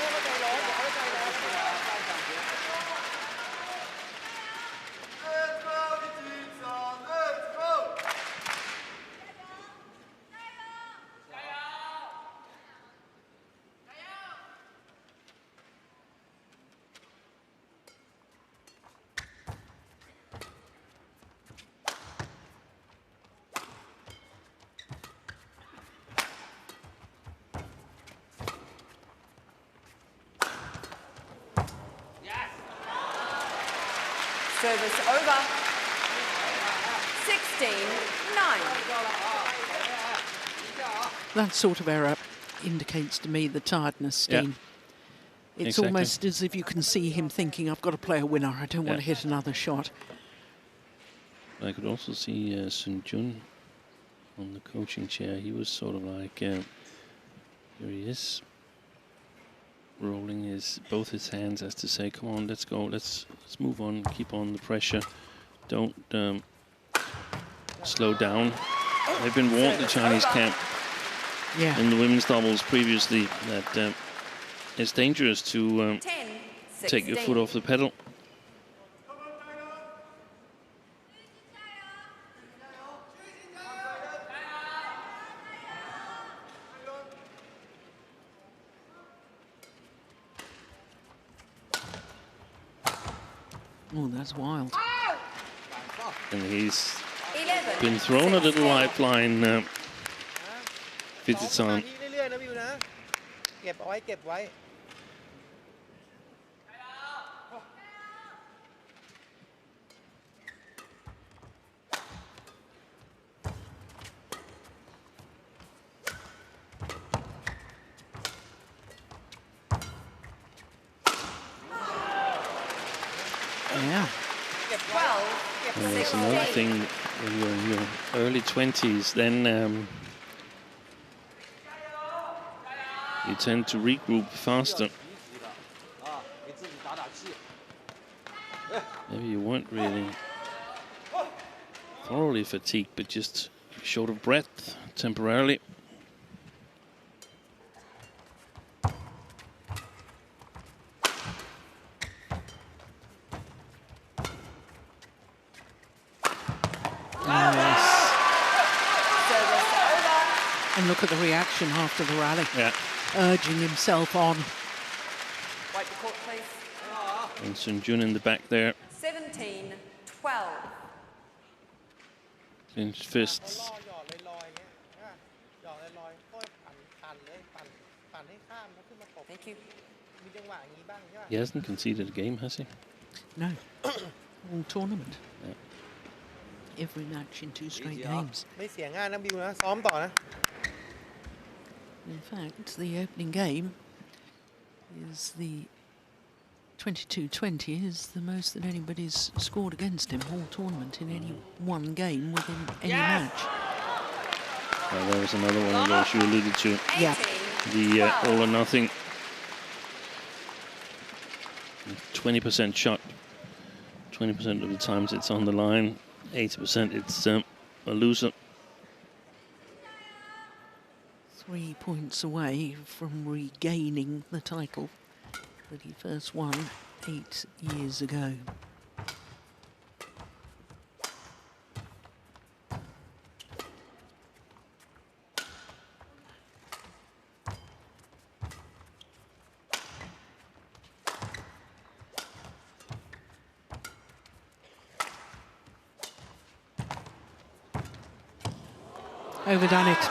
Service over. 16-9. That sort of error indicates to me the tiredness, Steen. It's Exactly. almost as if you can see him thinking, I've got to play a winner, I don't want to hit another shot. I could also see Sun Jun on the coaching chair. He was sort of like, here he is, rolling both his hands as to say, come on, let's go, let's move on, keep on the pressure, don't slow down. They've been warned, the Chinese camp, in the women's doubles previously, that it's dangerous to take your foot off the pedal. Oh, that's wild. And he's 11. been thrown a little lifeline, ซ้อมสมา Vitidsarn. ธิเรื่อยๆนะวิวนะ เก็บเอาไว้เก็บไว้ Yeah. 12. And there's another thing when you're in your early 20s, then you tend to regroup faster. 啊，给自己打打气。 Maybe you weren't really thoroughly fatigued, but just short of breath temporarily. Yes. Service over. And look at the reaction after the rally. Yeah. Urging himself on. Wipe the court, please. And Sun Jun in the back there, 17, 12. clenched fists. ล่อหยอดลอยๆเงี้ยนะหยอดลอยๆค่อยปั่นเลยปั่นให้ข้ามแล้วขึ้นมาตบ Thank you. มีจังหวะอย่างนี้บ้างใช่ป่ะ He hasn't conceded a game, has he? No. All tournament. Yeah. Every match in 2 straight Easy, games. ไม่เสียง่ายนะบิวนะ ซ้อมต่อนะ In fact, the opening game is the 22-20 is the most that anybody's scored against him all tournament in any one game within any match. There was another one of those you alluded to. 18, Yeah. The 12. all or nothing. 20% shot. 20% of the times it's on the line. 80% it's a loser. 3 points away from regaining the title that he first won 8 years ago. Overdone it.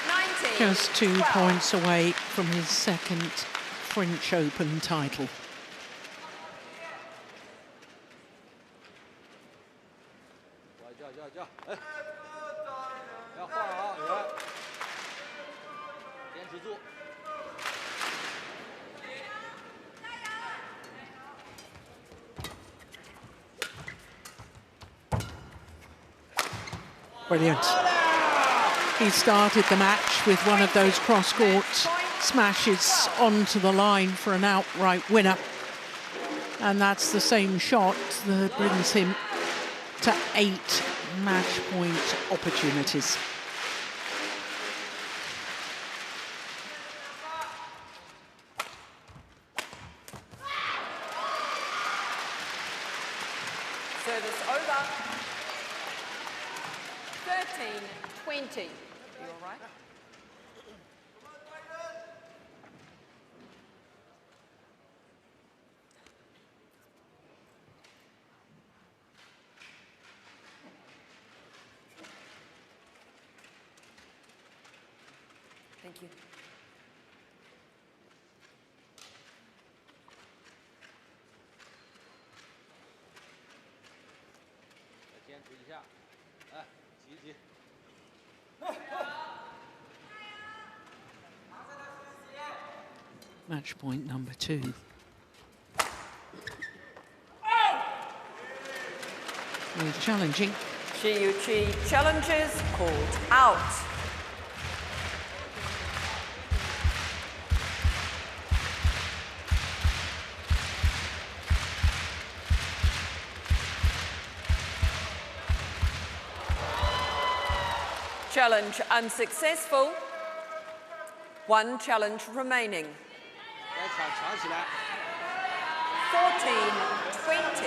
19, Just 2 12. points away from his second French Open title. 叫，哎，不要晃啊，圆，坚持住。 Brilliant. He started the match with one of those cross-court smashes onto the line for an outright winner. And that's the same shot that brings him to 8 match point opportunities. Service over. 13-20. You all right? Thank you. Match point number 2. Very challenging. Shi Yu Qi challenges called out. Challenge unsuccessful. 1 challenge remaining. 该抢起来。 14-20.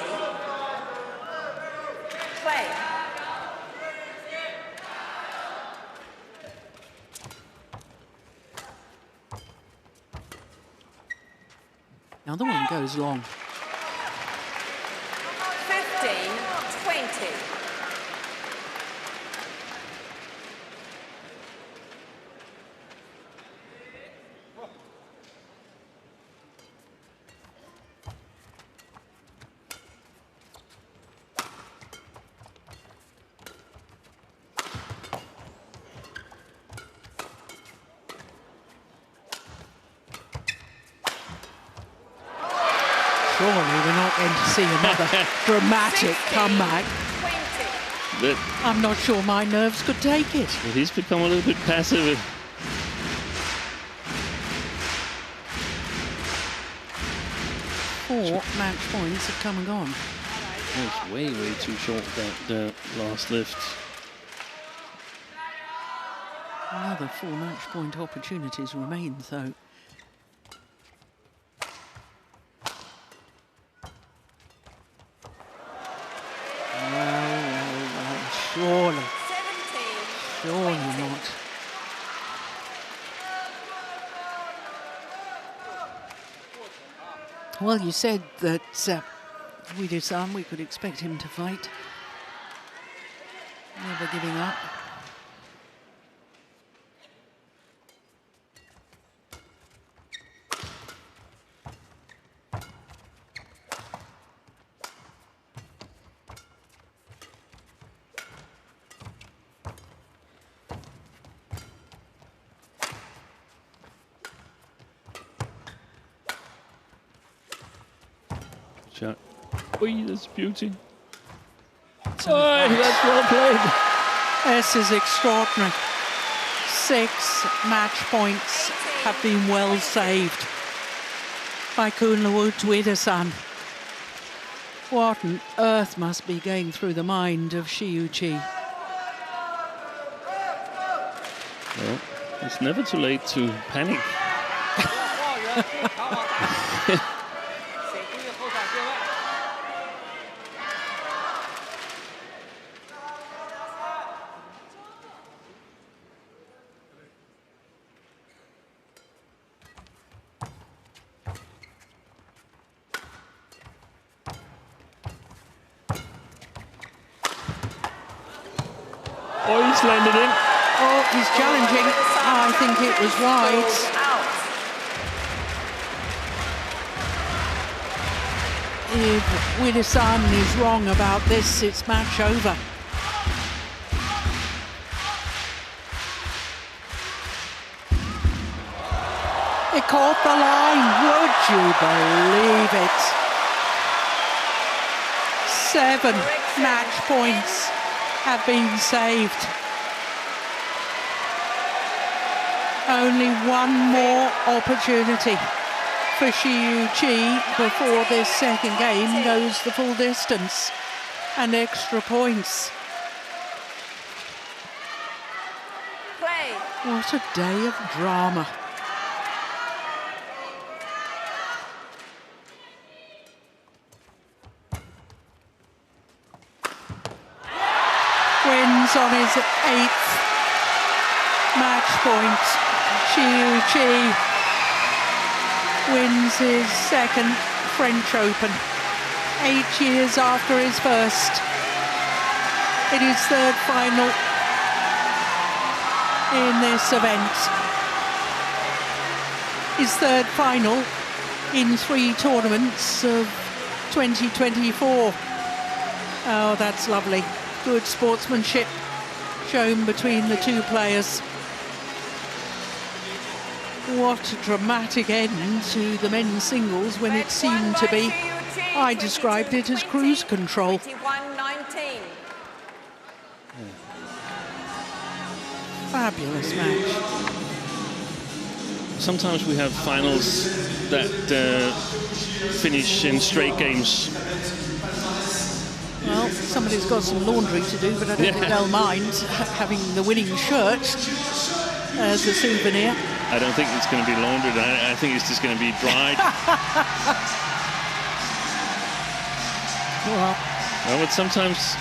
Play. The other one goes long. 15-20. Surely we're not going to see another dramatic comeback. 20. But I'm not sure my nerves could take it. he's become a little bit passive. 4 match points have come and gone. It's way, way too short, that last lift. Another 4 match point opportunities remain, though. Well, surely. 17. Surely not. Well, you said that Vitidsarn, we could expect him to fight. Never giving up. Shot. Oi, that's beauty. That's well played. This is extraordinary. 6 match points have been well saved by Kunlavut Vitidsarn. What on earth must be going through the mind of Shi Yu Qi? Well, it's never too late to panic. Oh, he's landed in. Oh, he's challenging. I think it was wide. If Vitidsarn is wrong about this, it's match over. It caught the line. Would you believe it? 7 match points have been saved. Only one more opportunity for Shi Yu Qi before this second game goes the full distance and extra points. Play. What a day of drama. Wins on his 8th match point. Shi Yu Qi wins his 2nd French Open, 8 years after his first. It is 3rd final in this event. His 3rd final in 3 tournaments of 2024. Oh, that's lovely. Good sportsmanship shown between the 2 players. What a dramatic end to the men's singles when it seemed to be. I described it as cruise control. 21-19. Fabulous match. Sometimes we have finals that finish in straight games. Well, somebody's got some laundry to do, but I don't think they'll mind having the winning shirt as a souvenir. I don't think it's going to be laundered. I think it's just going to be dried. Well, But sometimes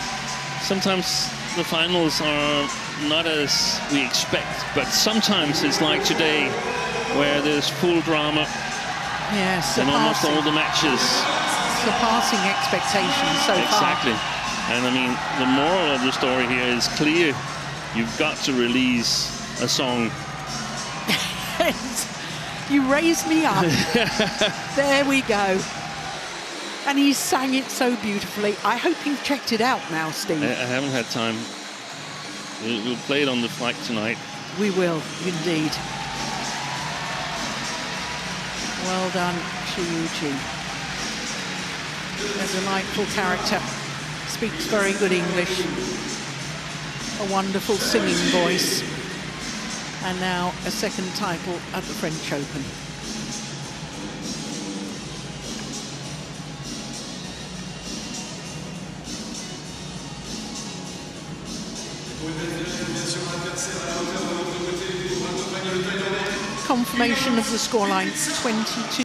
the finals are not as we expect. But sometimes it's like today, where there's full drama. Yes, in almost all the matches. Surpassing expectations so far. Exactly. And I mean, the moral of the story here is clear. You've got to release a song. You raised me up. There we go. And he sang it so beautifully. I hope you've checked it out now, Steve. I haven't had time. We'll play it on the flight tonight. We will, indeed. Well done, Shi Yu Qi. A delightful character. Speaks very good English. A wonderful singing voice. And now a second title at the French Open. Confirmation of the scoreline, 22.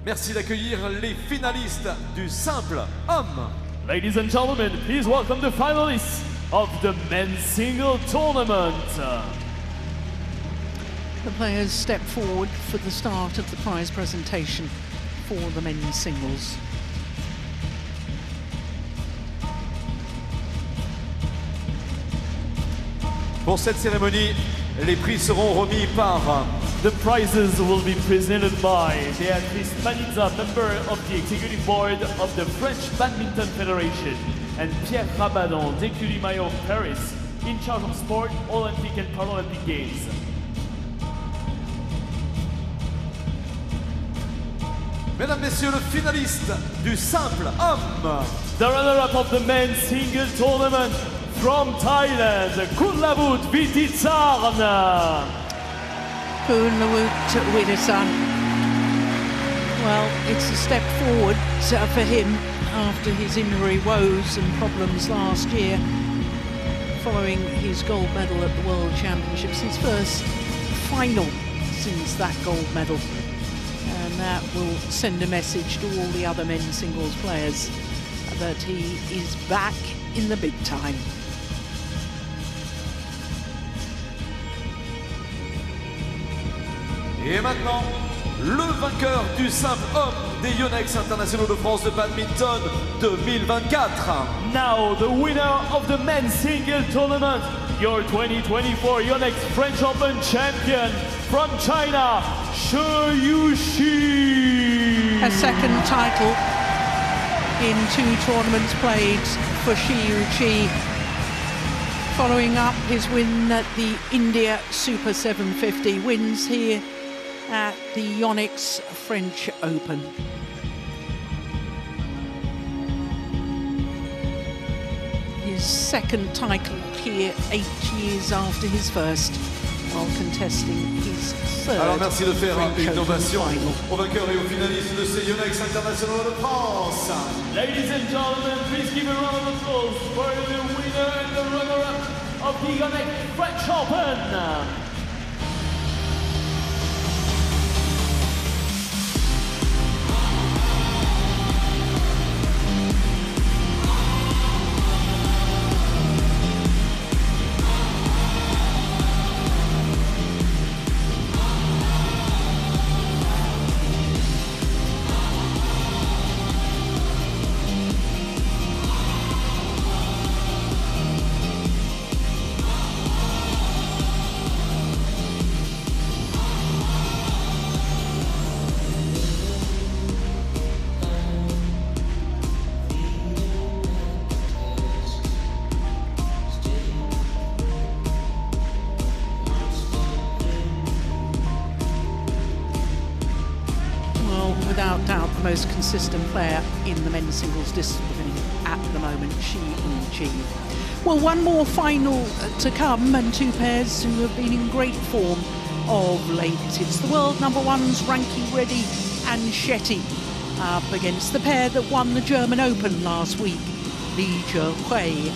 Merci d'accueillir les finalistes du simple homme. Ladies and gentlemen, please welcome the finalists of the men's single tournament. The players step forward for the start of the prize presentation for the men's singles. Pour cette cérémonie, les prix seront remis par... The prizes will be presented by Beatrice Panizza, member of the executive board of the French Badminton Federation, and Pierre Rabadan, Deputy Mayor of Paris, in charge of sport, Olympic and Paralympic Games. Mesdames, Messieurs, le finaliste du simple homme. The runner-up of the men's single tournament from Thailand, Kunlavut Vitidsarn. Kunlavut Vitidsarn. Well, it's a step forward for him after his injury woes and problems last year, following his gold medal at the World Championships, his first final since that gold medal. And that will send a message to all the other men's singles players that he is back in the big time. Et maintenant, le vainqueur du simple homme des YONEX internationaux de France de badminton 2024. Now the winner of the men's single tournament, your 2024 YONEX French Open champion from China, Shi Yu Qi. A second title in 2 tournaments played for Shi Yu Qi, following up his win at the India Super 750, wins here at the YONEX French Open. His second title here 8 years after his first. while contesting his third Alors merci de faire French une Open ovation final. aux vainqueurs et aux finalistes de ces YONEX internationaux de France. Ladies and gentlemen, please give a round of applause for the winner and the runner-up of the YONEX French Open. Without doubt, the most consistent player in the men's singles discipline at the moment, Shi Yu Qi. Well, one more final to come, and two pairs who have been in great form of late. It's the world number ones, Ranky Reddy and Shetty, up against the pair that won the German Open last week, Shi Yu Qi